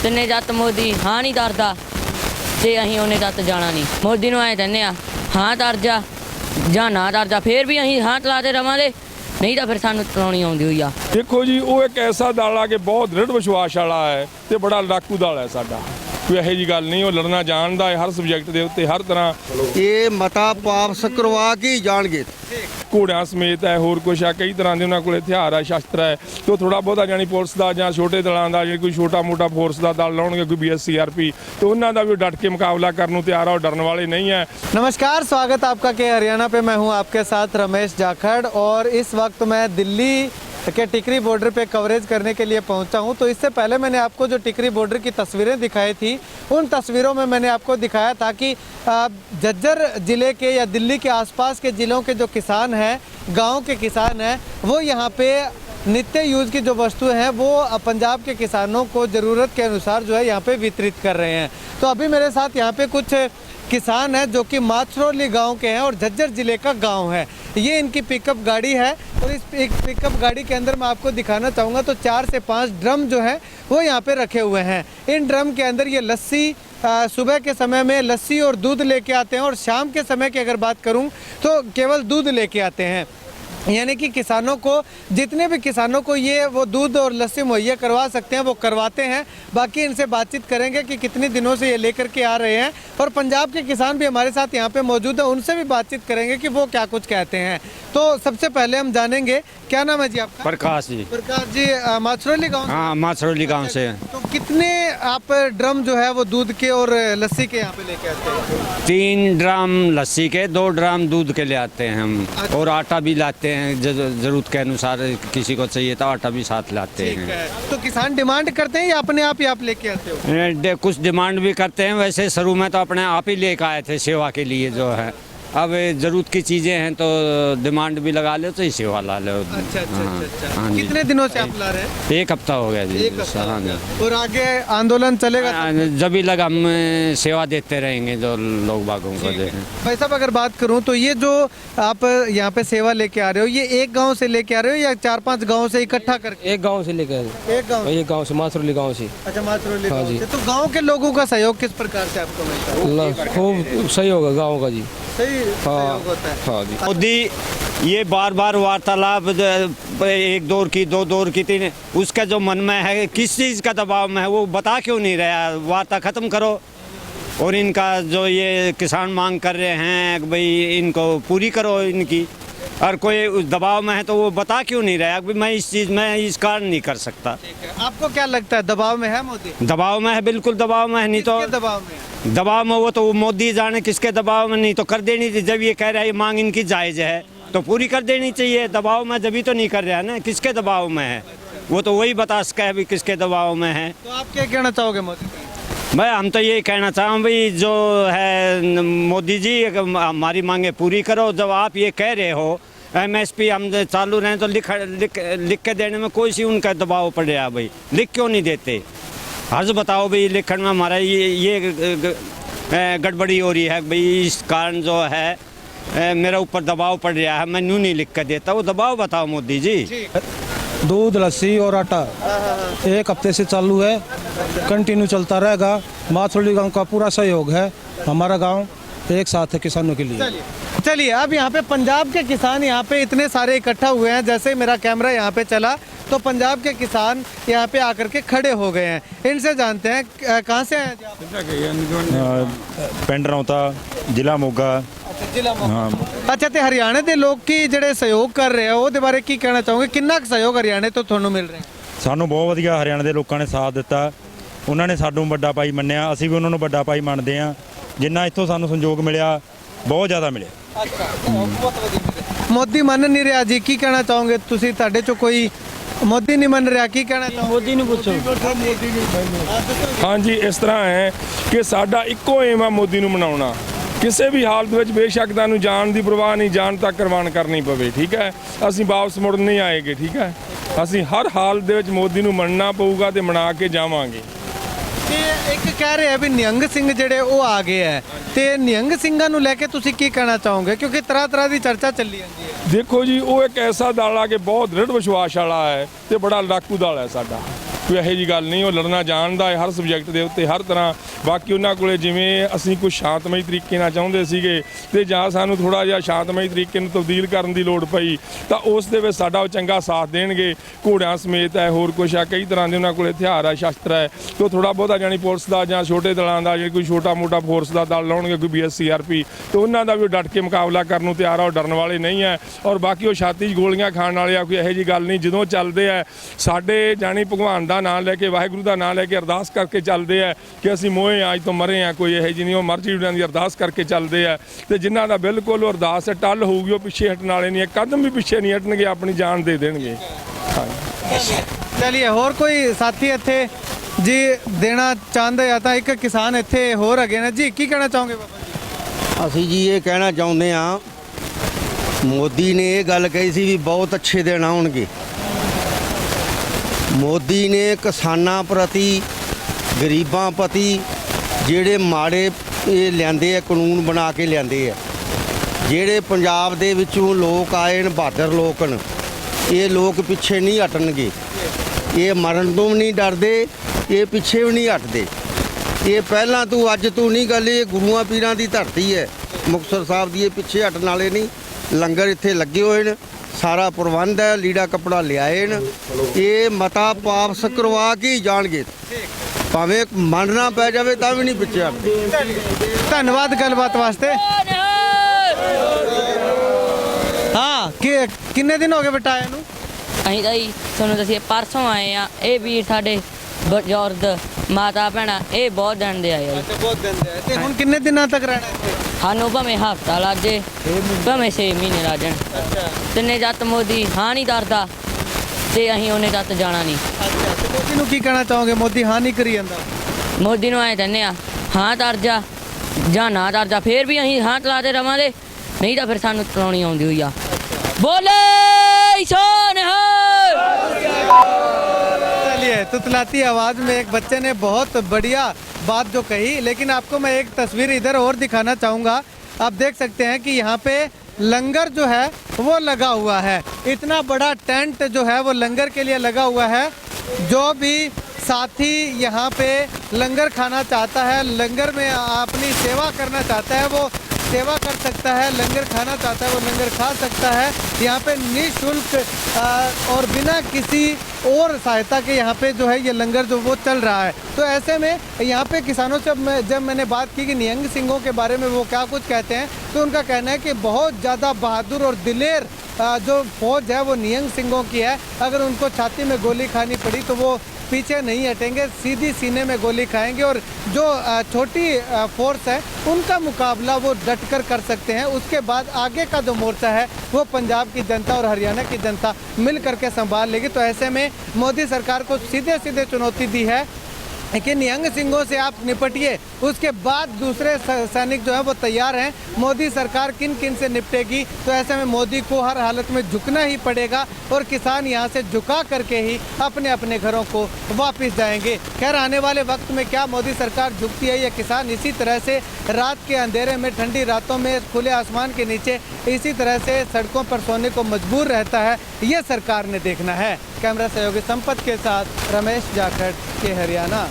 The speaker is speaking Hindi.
ਤਿੰਨੇ ਜੱਤ ਮੋਦੀ ਹਾਂ ਨਹੀਂ ਕਰਦਾ ਤੇ ਅਸੀਂ ਉਹਨੇ ਜੱਤ ਜਾਣਾ ਨਹੀਂ। ਮੋਦੀ ਨੂੰ ਐਂ ਕਹਿੰਦੇ ਆ ਹਾਂ ਤਰ ਜਾ ਜਾਂ ਨਾ ਤਰ ਜਾ, ਫਿਰ ਵੀ ਅਸੀਂ ਹਾਂ ਤਲਾਤੇ ਰਵਾਂਗੇ, ਨਹੀਂ ਤਾਂ ਫਿਰ ਸਾਨੂੰ ਤਲਾਉਣੀ ਆਉਂਦੀ ਹੋਈ ਆ। ਦੇਖੋ ਜੀ, ਉਹ ਇੱਕ ਐਸਾ ਦਲ ਆ ਕਿ ਬਹੁਤ ਦ੍ਰਿੜ ਵਿਸ਼ਵਾਸ ਵਾਲਾ ਹੈ ਤੇ ਬੜਾ ਲੜਾਕੂ ਦਲ ਹੈ ਸਾਡਾ। ਕੋਈ ਇਹੋ ਜਿਹੀ ਗੱਲ ਨਹੀਂ, ਉਹ ਲੜਨਾ ਜਾਣਦਾ ਹੈ ਹਰ ਸਬਜੈਕਟ ਦੇ ਉੱਤੇ, ਹਰ ਤਰ੍ਹਾਂ। ਇਹ ਮਤਾ ਵਾਪਸ ਕਰਵਾ ਕੇ ਹੀ ਜਾਣਗੇ। ਘੋੜਿਆਂ ਸਮੇਤ ਹੈ, ਹੋਰ ਕੁਛ ਆ, ਕਈ ਤਰ੍ਹਾਂ ਦੇ ਉਹਨਾਂ ਕੋਲ ਹਥਿਆਰ ਹੈ, ਸ਼ਸਤਰ ਹੈ, ਤੇ ਉਹ ਥੋੜਾ ਬਹੁਤਾ ਜਾਣੀ ਪੁਲਿਸ ਦਾ ਜਾਂ ਛੋਟੇ ਦਲਾਂ ਦਾ, ਜੇ ਕੋਈ ਛੋਟਾ ਮੋਟਾ ਫੋਰਸ ਦਾ ਦਲ ਲਾਉਣਗੇ, ਕੋਈ BSCRP, ਤੇ ਉਹਨਾਂ ਦਾ ਵੀ ਡਟ ਕੇ ਮੁਕਾਬਲਾ ਕਰਨ ਨੂੰ ਤਿਆਰ ਆ, ਉਹ ਡਰਨ ਵਾਲੇ नहीं है। नमस्कार, स्वागत आपका के हरियाणा पे। मैं हूं आपके साथ रमेश जाखड़ और इस वक्त मैं दिल्ली के टिकरी बॉर्डर पे कवरेज करने के लिए पहुंचा हूं। तो इससे पहले मैंने आपको जो टिकरी बॉर्डर की तस्वीरें दिखाई थी, उन तस्वीरों में मैंने आपको दिखाया था कि झज्जर ज़िले के या दिल्ली के आसपास के ज़िलों के जो किसान हैं, गाँव के किसान हैं, वो यहाँ पे नित्य यूज की जो वस्तुएं हैं वो पंजाब के किसानों को ज़रूरत के अनुसार जो है यहाँ पे वितरित कर रहे हैं। तो अभी मेरे साथ यहाँ पे कुछ किसान हैं जो कि माछरोली गांव के हैं और झज्जर ज़िले का गांव है। ये इनकी पिकअप गाड़ी है और इस पिकअप गाड़ी के अंदर मैं आपको दिखाना चाहूँगा तो 4 से 5 ड्रम जो है वो यहाँ पे रखे हुए हैं। इन ड्रम के अंदर ये लस्सी, सुबह के समय में लस्सी और दूध लेके आते हैं और शाम के समय की अगर बात करूँ तो केवल दूध लेके आते हैं। यानी कि किसानों को, जितने भी किसानों को ये वो दूध और लस्सी मुहैया करवा सकते हैं वो करवाते हैं। बाकी इनसे बातचीत करेंगे कि कितने दिनों से ये लेकर के आ रहे हैं और पंजाब के किसान भी हमारे साथ यहाँ पे मौजूद है, उनसे भी बातचीत करेंगे कि वो क्या कुछ कहते हैं। तो सबसे पहले हम जानेंगे, क्या नाम है जी आपका? प्रकाश जी। प्रकाश जी, माछरोली गाँव? हाँ, माछरोली गांव से। तो कितने आप ड्रम जो है वो दूध के और लस्सी के यहाँ पे लेके आते हैं? 3 ड्राम लस्सी के, 2 ड्राम दूध के ले आते हैं हम। अच्छा। और आटा भी लाते हैं, जरूरत के अनुसार किसी को चाहिए तो आटा भी साथ लाते हैं। तो किसान डिमांड करते हैं या अपने आप ही आप लेके आते हो? कुछ डिमांड भी करते हैं, वैसे शुरू में तो अपने आप ही लेकर आए थे सेवा के लिए जो है। अब जरूरत की चीजें हैं तो डिमांड भी लगा लो तो ही सेवा ला लो। अच्छा अच्छा हाँ, अच्छा। हाँ जी। कितने दिनों से आप ला रहे हैं? 1 हफ्ता हो गया जी। 1 हफ्ता हाँ जी। और आगे आंदोलन चलेगा? जब भी लगा हम सेवा देते रहेंगे जो लोग बागों को देखें। भाई साहब, अगर बात करूं तो ये जो आप यहाँ पे सेवा लेके आ रहे हो, ये एक गांव से लेके आ रहे हो या 4-5 गांव से इकट्ठा करके? एक गांव से लेकर एक गांव से, माछरोली गांव से। अच्छा, माछरोली हाँ गांव जी। से। तो गांव के लोगों का सहयोग किस प्रकार से आपको मिलता है? अल्लाह खूब सही होगा गांव का जी। सही सहयोग होता है। हाँ जी। मोदी ये बार बार वार्तालाप, 1 दौर की, 2 दौर की, 3, उसका जो मन में है किस चीज़ का दबाव में है वो बता क्यों नहीं रहा? वार्ता ख़त्म करो और इनका जो ये किसान मांग कर रहे हैं कि भाई इनको पूरी करो इनकी। और कोई उस दबाव में है तो वो बता क्यों नहीं रहा कि मैं इस चीज़ में इस कारण नहीं कर सकता। आपको क्या लगता है, दबाव में है मोदी? दबाव में है, बिल्कुल दबाव में है। नहीं तो किसके दबाव में? दबाव में वो तो मोदी जाने किसके दबाव में, नहीं तो कर देनी थी। जब ये कह रहा है ये मांग इनकी जायज़ है तो पूरी कर देनी चाहिए। दबाव में जब भी तो नहीं कर रहा है ना, किसके दबाव में है वो तो वही बता सका है भी किसके दबाव में है। तो आप क्या कहना चाहोगे मोदी? भाई हम तो ये कहना चाहूँ भाई जो है मोदी जी, हमारी मांगे पूरी करो। जब आप ये कह रहे हो MSP हम चालू रहें तो लिख के देने में कोई सी उनका दबाव पड़ रहा है भाई, लिख क्यों नहीं देते? हर्ज बताओ भाई, लिखने में हमारा ये गड़बड़ी हो रही है भाई, इस कारण जो है मेरा ऊपर दबाव पड़ रहा है, मैं यूँ नहीं लिख कर देता। वो दबाव बताओ मोदी जी। दूध, लस्सी और आटा 1 हफ्ते से चालू है, कंटिन्यू चलता रहेगा। माछरोली गांव का पूरा सहयोग है, हमारा गांव एक साथ है किसानों के लिए। चलिए, अब यहाँ पे पंजाब के किसान यहाँ पे इतने सारे इकट्ठा हुए हैं। जैसे मेरा कैमरा यहाँ पे चला तो पंजाब के किसान यहाँ पे आकर के खड़े हो गए हैं। इनसे जानते हैं कहाँ से आए ਪਿੰਡ ਰੌਂਤਾ, ਜ਼ਿਲ੍ਹਾ ਮੋਗਾ। अच्छा, तो हरियाणा के लोग की ਜਿਹੜੇ सहयोग कर रहे हैं ਉਹਦੇ ਬਾਰੇ ਕੀ ਕਹਿਣਾ ਚਾਹੋਗੇ? ਕਿੰਨਾ ਕੁ ਸਹਿਯੋਗ ਹਰਿਆਣੇ ਤੋਂ ਤੁਹਾਨੂੰ ਮਿਲ ਰਿਹਾ? ਸਾਨੂੰ ਬਹੁਤ ਵਧੀਆ ਹਰਿਆਣਾ ਦੇ ਲੋਕਾਂ ਨੇ ਸਾਥ ਦਿੱਤਾ, ਉਹਨਾਂ ਨੇ ਸਾਨੂੰ ਵੱਡਾ ਭਾਈ ਮੰਨਿਆ, ਅਸੀਂ ਵੀ ਉਹਨਾਂ ਨੂੰ ਵੱਡਾ ਭਾਈ ਮੰਨਦੇ ਹਾਂ। ਜਿੰਨਾ ਇੱਥੋਂ ਸਾਨੂੰ ਸੰਯੋਗ ਮਿਲਿਆ ਬਹੁਤ ਜ਼ਿਆਦਾ ਮਿਲਿਆ। ਮੋਦੀ ਮੰਨ ਨਹੀਂ ਰਿਹਾ ਜੀ, ਕੀ ਕਹਿਣਾ ਚਾਹੋਗੇ ਤੁਸੀਂ? ਤੁਹਾਡੇ ਚੋਂ ਕੋਈ ਮੋਦੀ ਨਹੀਂ ਮੰਨ ਰਿਹਾ, ਕੀ ਕਹਿਣਾ ਚਾਹੋਗੇ? ਮੋਦੀ ਨੂੰ ਪੁੱਛੋ। हाँ जी, इस तरह है कि साडा इक्को एम आ मोदी ਨੂੰ ਮਨਾਉਣਾ। ਕਿਸੇ ਵੀ ਹਾਲਤ ਵਿੱਚ ਬੇਸ਼ੱਕ ਤੁਹਾਨੂੰ ਜਾਨ ਦੀ ਪਰਵਾਹ ਨਹੀਂ, ਜਾਨ ਤੱਕ ਕੁਰਬਾਨ ਕਰਨੀ ਪਵੇ, ਠੀਕ ਹੈ। ਅਸੀਂ ਵਾਪਸ ਮੁੜ ਨਹੀਂ ਆਏਗੇ, ਠੀਕ ਹੈ। ਅਸੀਂ ਹਰ ਹਾਲਤ ਦੇ ਵਿੱਚ ਮੋਦੀ ਨੂੰ ਮੰਨਣਾ ਪਊਗਾ ਤੇ ਮਨਾ ਕੇ ਜਾਵਾਂਗੇ। ਤੇ ਇੱਕ ਕਹਿ ਰਹੇ ਆ ਵੀ ਨਿਹੰਗ ਸਿੰਘ ਜਿਹੜੇ ਉਹ ਆ ਗਏ ਹੈ, ਤੇ ਨਿਹੰਗ ਸਿੰਘਾਂ ਨੂੰ ਲੈ ਕੇ ਤੁਸੀਂ ਕੀ ਕਹਿਣਾ ਚਾਹੋਗੇ? ਕਿਉਂਕਿ ਤਰ੍ਹਾਂ ਦੀ ਚਰਚਾ ਚੱਲੀ ਜਾਂਦੀ ਹੈ। ਦੇਖੋ ਜੀ, ਉਹ ਇੱਕ ਐਸਾ ਦਲ ਆ ਕਿ ਬਹੁਤ ਦ੍ਰਿੜ ਵਿਸ਼ਵਾਸ ਵਾਲਾ ਹੈ ਤੇ ਬੜਾ ਲੜਾਕੂ ਦਲ ਹੈ ਸਾਡਾ। ਕੋਈ ਇਹੋ ਜਿਹੀ ਗੱਲ ਨਹੀਂ। ਉਹ ਲੜਨਾ ਜਾਣਦਾ ਹੈ ਹਰ ਸਬਜੈਕਟ ਦੇ ਉੱਤੇ, ਹਰ ਤਰ੍ਹਾਂ। ਬਾਕੀ ਉਹਨਾਂ ਕੋਲੇ ਜਿਵੇਂ ਅਸੀਂ ਕੁਝ ਸ਼ਾਂਤਮਈ ਤਰੀਕੇ ਨਾਲ ਚਾਹੁੰਦੇ ਸੀਗੇ ਤੇ ਜਾਂ ਸਾਨੂੰ ਥੋੜਾ ਜਿਹਾ ਸ਼ਾਂਤਮਈ ਤਰੀਕੇ ਨੂੰ ਤਬਦੀਲ ਕਰਨ ਦੀ ਲੋੜ ਪਈ ਤਾਂ ਉਸ ਦੇ ਵਿੱਚ ਸਾਡਾ ਉਹ ਚੰਗਾ ਸਾਥ ਦੇਣਗੇ। ਘੋੜਿਆਂ ਸਮੇਤ ਹੈ, ਹੋਰ ਕੁਛ ਆ, ਕਈ ਤਰ੍ਹਾਂ ਦੇ ਉਹਨਾਂ ਕੋਲ ਹਥਿਆਰ ਹੈ, ਸ਼ਸਤਰ ਹੈ। ਤੇ ਉਹ ਥੋੜਾ ਬਹੁਤਾ ਜਾਣੀ ਪੁਲਿਸ ਦਾ ਜਾਂ ਛੋਟੇ ਦਲਾਂ ਦਾ, ਜੇ ਕੋਈ ਛੋਟਾ ਮੋਟਾ ਫੋਰਸ ਦਾ ਦਲ ਲਾਉਣਗੇ, ਕੋਈ BSCRP, ਤੇ ਉਹਨਾਂ ਦਾ ਵੀ ਡਟ ਕੇ ਮੁਕਾਬਲਾ ਕਰਨ ਨੂੰ ਤਿਆਰ ਆ। ਉਹ ਡਰਨ ਵਾਲੇ ਨਹੀਂ ਹੈ। ਔਰ ਬਾਕੀ ਉਹ ਛਾਤੀ 'ਚ ਗੋਲੀਆਂ ਖਾਣ ਵਾਲੇ ਆ, ਕੋਈ ਇਹੋ ਜਿਹੀ ਗੱਲ ਨਹੀਂ। ਜਦੋਂ ਚੱਲਦੇ ਆ ਸਾਡੇ ਜਾਣੀ ਭਗਵਾਨ ਦਾ ਨਾਮ ਲੈ ਕੇ, ਵਾਹਿਗੁਰੂ ਦਾ ਨਾਮ ਲੈ ਕੇ ਅਰਦਾਸ ਕਰਕੇ ਚੱਲਦੇ ਆ ਕਿ ਅਸੀਂ ਮੋਏ ਅੱਜ ਤੋਂ ਮਰੇ ਆ, ਕੋਈ ਇਹੋ ਜਿਹੀ ਨਹੀਂ। ਉਹ ਮਰਜ਼ੀ ਉਹਨਾਂ ਦੀ ਅਰਦਾਸ ਕਰਕੇ ਚੱਲਦੇ ਆ ਤੇ ਜਿਨ੍ਹਾਂ ਦਾ ਬਿਲਕੁਲ ਉਹ ਅਰਦਾਸ ਟੱਲ ਹੋਊਗੀ ਉਹ ਪਿੱਛੇ ਹਟਣ ਵਾਲੇ ਨਹੀਂ, ਕਦਮ ਵੀ ਪਿੱਛੇ ਨਹੀਂ ਹਟਣਗੇ, ਆਪਣੀ ਜਾਨ ਦੇ ਦੇਣਗੇ। चलिए और कोई साथी इत्थे जी देना चाहते या ਤਾਂ ਇੱਕ ਕਿਸਾਨ ਇੱਥੇ ਹੋਰ ਹੈਗੇ ਨੇ ਜੀ, ਕੀ ਕਹਿਣਾ ਚਾਹੋਗੇ ਬਾਬਾ ਜੀ? ਅਸੀਂ ਜੀ ਇਹ ਕਹਿਣਾ ਚਾਹੁੰਦੇ ਆ, ਮੋਦੀ ਨੇ ਇਹ ਗੱਲ ਕਹੀ ਸੀ ਵੀ ਬਹੁਤ ਅੱਛੇ ਦਿਨ ਆਉਣਗੇ। ਮੋਦੀ ਨੇ ਕਿਸਾਨਾਂ ਪ੍ਰਤੀ, ਗਰੀਬਾਂ ਪ੍ਰਤੀ ਜਿਹੜੇ ਮਾੜੇ ਇਹ ਲਿਆਂਦੇ ਆ, ਕਾਨੂੰਨ ਬਣਾ ਕੇ ਲਿਆਂਦੇ ਆ। ਜਿਹੜੇ ਪੰਜਾਬ ਦੇ ਵਿੱਚੋਂ ਲੋਕ ਆਏ ਨੇ, ਬਹਾਦਰ ਲੋਕ ਨੇ, ਇਹ ਲੋਕ ਪਿੱਛੇ ਨਹੀਂ ਹਟਣਗੇ। ਇਹ ਮਰਨ ਤੋਂ ਵੀ ਨਹੀਂ ਡਰਦੇ, ਇਹ ਪਿੱਛੇ ਵੀ ਨਹੀਂ ਹਟਦੇ। ਇਹ ਪਹਿਲਾਂ ਤੋਂ ਅੱਜ ਤੋਂ ਨਹੀਂ ਗੱਲ, ਇਹ ਗੁਰੂਆਂ ਪੀਰਾਂ ਦੀ ਧਰਤੀ ਹੈ ਮੁਕਤਸਰ ਸਾਹਿਬ ਦੀ। ਇਹ ਪਿੱਛੇ ਹਟਣ ਵਾਲੇ ਨਹੀਂ। ਲੰਗਰ ਇੱਥੇ ਲੱਗੇ ਹੋਏ ਨੇ, ਸਾਰਾ ਪ੍ਰਬੰਧ ਹੈ, ਲੀੜਾ ਕੱਪੜਾ ਲਿਆਏ ਨੇ। ਇਹ ਮਤਾ ਵਾਪਸ ਕਰਵਾ ਕੇ ਹੀ ਜਾਣਗੇ, ਭਾਵੇਂ ਮੰਨਣਾ ਪੈ ਜਾਵੇ ਤਾਂ ਵੀ ਨਹੀਂ ਪਿੱਛੇ ਹਟਦੇ। ਧੰਨਵਾਦ ਗੱਲਬਾਤ ਵਾਸਤੇ। ਹਾਂ ਕਿੰਨੇ ਦਿਨ ਹੋ ਗਏ ਬੇਟਾ ਆਏ ਨੂੰ? ਅਸੀਂ ਤਾਂ ਜੀ ਤੁਹਾਨੂੰ ਦੱਸੀਏ ਪਰਸੋਂ ਆਏ ਆ। ਇਹ ਵੀਰ ਸਾਡੇ ਬਜ਼ੁਰਗ ਮਾਤਾ ਭੈਣਾਂ ਇਹ ਬਹੁਤ ਦਿਨ ਦੇ ਆਏ ਆ ਜੀ। ਬਹੁਤ ਦਿਨ ਦੇ ਤੇ ਹੁਣ ਕਿੰਨੇ ਦਿਨਾਂ ਤੱਕ ਰਹਿਣਾ ਇੱਥੇ? ਸਾਨੂੰ ਭਾਵੇਂ ਹਫ਼ਤਾ ਲੱਗ ਜੇ, ਭਾਵੇਂ 6 ਮਹੀਨੇ ਲੱਗ ਜਾਣ। ਤਿੰਨੇ ਜੱਤ ਮੋਦੀ ਹਾਂ ਨਹੀਂ ਕਰਦਾ ਤੇ ਅਸੀਂ ਉਹਨੇ ਜੱਤ ਜਾਣਾ ਨਹੀਂ। ਅੱਛਾ, ਤੇ ਮੋਦੀ ਨੂੰ ਕੀ ਕਹਿਣਾ ਚਾਹੋਗੇ? ਮੋਦੀ ਹਾਂ ਨਹੀਂ ਕਰੀ ਜਾਂਦਾ। ਮੋਦੀ ਨੂੰ ਐਂ ਕਹਿੰਦੇ ਆ ਹਾਂ ਤਰ ਜਾ ਜਾਂ ਨਾ ਤਰ ਜਾ, ਫੇਰ ਵੀ ਅਸੀਂ ਹਾਂ ਤਲਾਤੇ ਰਵਾਂਗੇ, ਨਹੀਂ ਤਾਂ ਫਿਰ ਸਾਨੂੰ ਤਲਾਉਣੀ ਆਉਂਦੀ ਹੋਈ ਆ। बोले चलिए तुतलाती आवाज़ में एक बच्चे ने बहुत बढ़िया बात जो कही, लेकिन आपको मैं एक तस्वीर इधर और दिखाना चाहूँगा। आप देख सकते हैं कि यहाँ पे लंगर जो है वो लगा हुआ है। इतना बड़ा टेंट जो है वो लंगर के लिए लगा हुआ है। जो भी साथी यहाँ पे लंगर खाना चाहता है, लंगर में अपनी सेवा करना चाहता है, वो सेवा कर सकता है। लंगर खाना चाहता है वो लंगर खा सकता है। यहाँ पे निःशुल्क और बिना किसी और सहायता के यहाँ पे जो है ये लंगर जो वो चल रहा है। तो ऐसे में यहाँ पे किसानों से जब मैंने बात की कि निहंग सिंहों के बारे में वो क्या कुछ कहते हैं, तो उनका कहना है कि बहुत ज़्यादा बहादुर और दिलेर जो फौज है वो निहंग सिंहों की है। अगर उनको छाती में गोली खानी पड़ी तो वो पीछे नहीं हटेंगे, सीधी सीने में गोली खाएंगे। और जो छोटी फोर्स है उनका मुकाबला वो डट कर सकते हैं। उसके बाद आगे का जो मोर्चा है वो पंजाब की जनता और हरियाणा की जनता मिल करके संभाल लेगी। तो ऐसे में मोदी सरकार को सीधे सीधे चुनौती दी है कि निहंग सिंहों से आप निपटिए, उसके बाद दूसरे सैनिक जो है वो तैयार हैं। मोदी सरकार किन किन से निपटेगी, तो ऐसे में मोदी को हर हालत में झुकना ही पड़ेगा और किसान यहाँ से झुका करके ही अपने अपने घरों को वापस जाएंगे। खैर आने वाले वक्त में क्या मोदी सरकार झुकती है या किसान इसी तरह से रात के अंधेरे में, ठंडी रातों में खुले आसमान के नीचे इसी तरह से सड़कों पर सोने को मजबूर रहता है, ये सरकार ने देखना है। कैमरा सहयोगी संपत के साथ रमेश जाखड़ के हरियाणा।